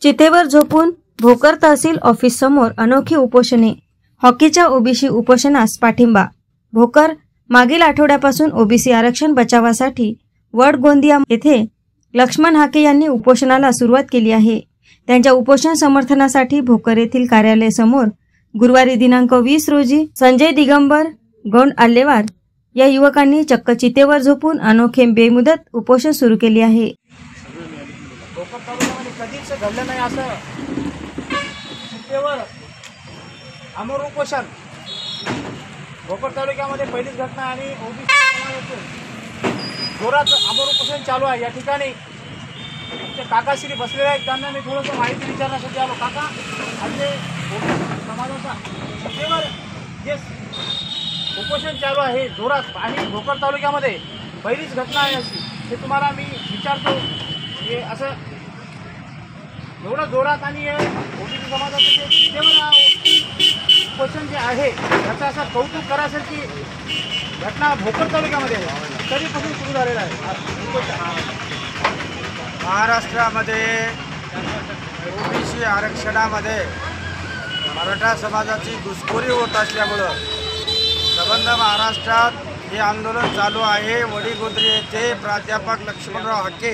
चितेवर झोपून भोकर तहसील ऑफिस समोर अनोखी उपोषणे. हॉकीच्या ओबीसी उपोषणास पाठिंबा. भोकर मागील आठवड्यापासून ओबीसी आरक्षण बचावासाठी वडगोंदिया येथे लक्ष्मण हाके यांनी उपोषणाला सुरुवात केली आहे. त्यांच्या उपोषण समर्थनासाठी भोकर येथील कार्यालय समोर गुरुवारी दिनांक 20 रोजी संजय दिगंबर गौंड आल्लेवार या युवकांनी चक्क चितेवर झोपून अनोखे बेमुदत उपोषण सुरू केले आहे. भोकर तालुक्यामध्ये कधीच घडलं नाही असं चितेवर अमर उपोषण. भोकर तालुक्यामध्ये पहिलीच घटना आणि ओबीसी समाजातून जोरात अमर उपोषण चालू आहे. या ठिकाणी आमचे काकाश्री बसलेले आहेत, त्यांना मी थोडंसं माहिती विचारण्यासाठी आलो. काका, म्हणजे ओबीसी समाजाचा चितेवर जे उपोषण चालू आहे जोरात आणि भोकर तालुक्यामध्ये पहिलीच घटना आहे अशी, हे तुम्हाला मी विचारतो. हे असं एवढं जोरात आणि ओबीसी समाजाचं जे चितेवर उपोषण जे आहे याचं असं कौतुक करायसारखी घटना भोकर तालुक्यामध्ये आहे. कधीपासून सुरू झालेला आहे महाराष्ट्रामध्ये ओबीसी आरक्षणामध्ये मराठा समाजाची घुसखोरी होत असल्यामुळं संबंध महाराष्ट्रात हे आंदोलन चालू आहे. वडीगोद्री येथे प्राध्यापक लक्ष्मणराव हाके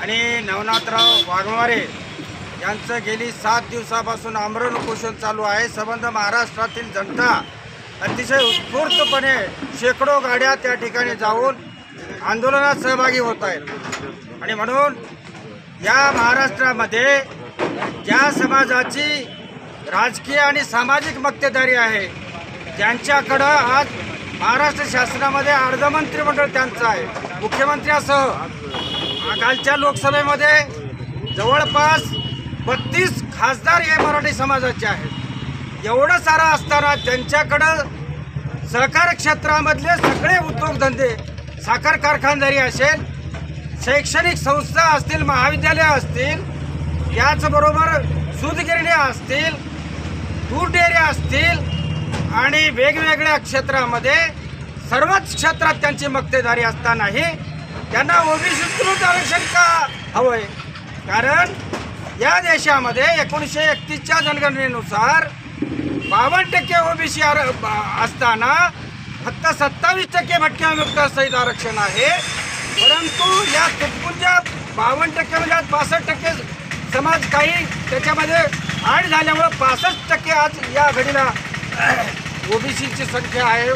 आणि नवनाथराव वाघमारे यांचं गेली 7 दिवसापासून आमरण उपोषण चालू आहे. संबंध महाराष्ट्रातील जनता अतिशय उत्स्फूर्तपणे शेकडो गाड्या त्या ठिकाणी जाऊन आंदोलनात सहभागी होत आहेत. आणि म्हणून या महाराष्ट्रामध्ये ज्या समाजाची राजकीय आणि सामाजिक मक्तेदारी आहे, ज्यांच्याकडं आज महाराष्ट्र शासनामध्ये अर्धमंत्रिमंडळ त्यांचं आहे, मुख्यमंत्र्यासह कालच्या लोकसभेमध्ये जवळपास 32 खासदार हे मराठी समाजाचे आहेत. एवढं सारं असताना त्यांच्याकडं सहकार क्षेत्रामधले सगळे उद्योगधंदे, साखर कारखानदारी असेल, शैक्षणिक संस्था असतील, महाविद्यालय असतील, याचबरोबर सूतगिरण्या असतील, दूध डेअऱ्या असतील आणि वेगवेगळ्या क्षेत्रामध्ये सर्वच क्षेत्रात त्यांची मक्तेदारी असतानाही त्यांना ओबीसीतून आरक्षण का हवंय? कारण या देशामध्ये 1931च्या जनगणनेनुसार 52% ओबीसी असताना फक्त 27% भटक्यामुक्त सहित आरक्षण आहे. परंतु या तुटपुंज्या 52% म्हणजे 65% समाज काही त्याच्यामध्ये ॲड झाल्यामुळं 65% आज या घडीला ओबीसीची संख्या आहे.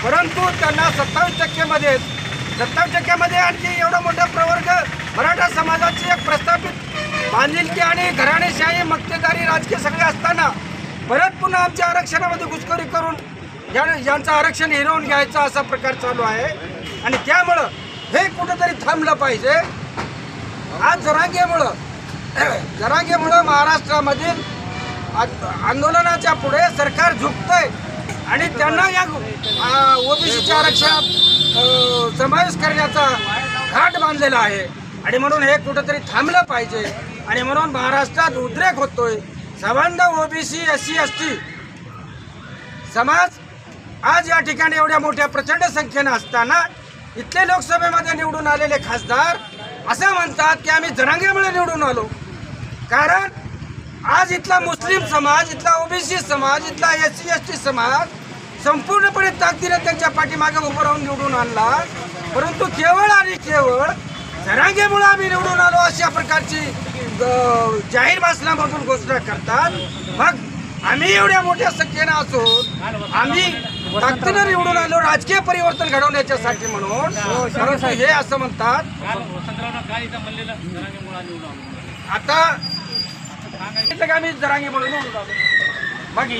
परंतु त्यांना 27% आणखी एवढा मोठा प्रवर्ग मराठा समाजाची एक प्रस्थापित बांधिलकी आणि घराणेशाही मक्तेदारी राजकीय सगळे असताना परत पुन्हा आमच्या आरक्षणामध्ये घुसखोरी करून यांचं आरक्षण हिरावून घ्यायचा असा प्रकार चालू आहे. आणि त्यामुळं हे कुठंतरी थांबलं पाहिजे. आज जरांगेमुळं महाराष्ट्रामधील आंदोलनाच्या पुढे सरकार झुकतंय आणि त्यांना या ओबीसीच्या आरक्षणात समावेश करण्याचा घाट बांधलेला आहे. आणि म्हणून हे कुठंतरी थांबलं पाहिजे. आणि म्हणून महाराष्ट्रात उद्रेक होतोय. संबंध ओबीसी SC ST समाज आज या ठिकाणी एवढ्या मोठ्या प्रचंड संख्येनं असताना इथले लोकसभेमध्ये निवडून आलेले खासदार असं म्हणतात की आम्ही जरांगेमुळे निवडून आलो. कारण आज इथला मुस्लिम समाज, इथला ओबीसी समाज, इथला SC ST समाज संपूर्णपणे ताकदीने त्यांच्या पाठीमागे उभं राहून निवडून आणला. परंतु केवळ आणि केवळ जरांगेमुळे आम्ही निवडून आलो अशा प्रकारची जाहीर भाषणामधून घोषणा करतात. मग आम्ही एवढ्या मोठ्या संख्येनं असून आम्ही ताकदीने निवडून आलो राजकीय परिवर्तन घडवण्याच्यासाठी म्हणून. परंतु हे असं म्हणतात आता आम्ही जरांगेमुळे निवडून आलो. मग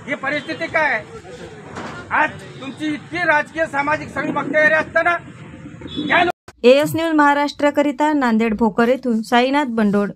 ही परिस्थिती काय? आज तुमची इतकी राजकीय सामाजिक सगळी मक्तेदारी असताना AS न्यूज महाराष्ट्राकरिता नांदेड भोकर येथून साईनाथ बंडोड.